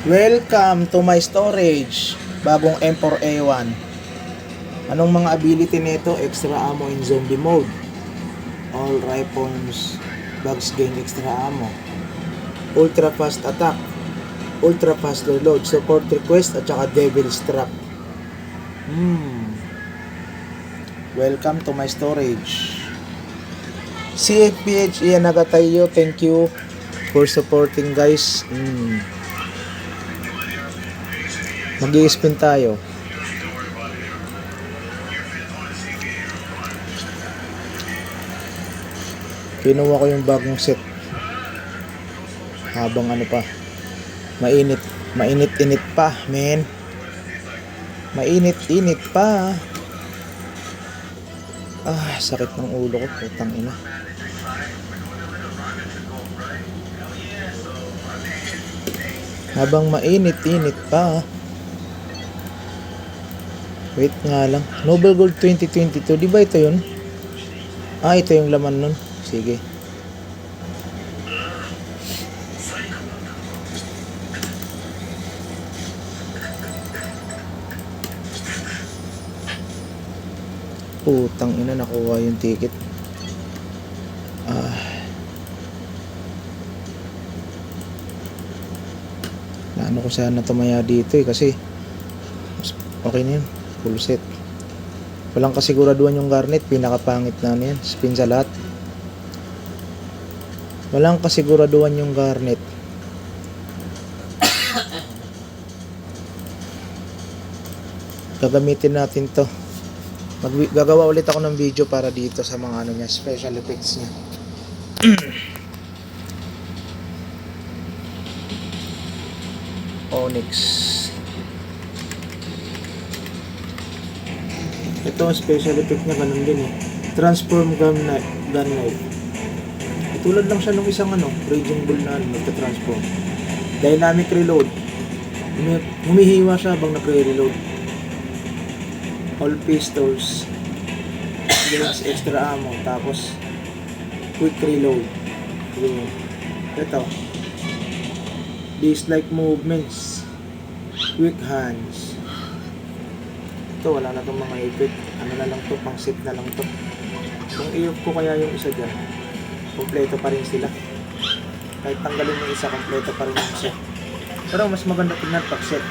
Welcome to my storage. Bagong M4A1. Anong mga ability nito? Extra ammo in zombie mode. All rifles bags gain extra ammo. Ultra fast attack. Ultra fast reload. Support request at saka devil's trap. Welcome to my storage. CFPH Ian Nagatayo, thank you for supporting, guys. Mag-i-spin tayo. Kinuha ko yung bagong set habang ano pa, mainit pa, men. Mainit pa. Sakit ng ulo ko, putang ina. Habang mainit pa. Wait nga lang. Noble Gold 2022. Di ba ito yun? Ito yung laman nun. Sige. Putang ina, nakuha yung ticket. Naano ko sana tumaya dito kasi okay na yun. Full set. Walang kasiguraduhan yung garnet. Pinakapangit na yan. Spin sa lahat. Walang kasiguraduhan yung garnet. Gagamitin natin to. Gagawa ulit ako ng video para dito sa mga ano niya, special effects niya. Onyx. Ito ang special effect niya, ganun din eh. Transform gun knife. Tulad lang siya nung isang raging bull na nagta-transform. Dynamic reload. Humihiwa siya habang nagre-reload. All pistols. Gains extra ammo. Tapos quick reload. Ito. Dislike movements. Quick hands. Ito, wala na itong mga effect. Ano na lang to, pang set na lang to. Kung i-off ko kaya yung isa dyan, kompleto pa rin sila. Kahit tanggalin yung isa, kompleto pa rin yung set. Pero mas maganda tingnan pag set.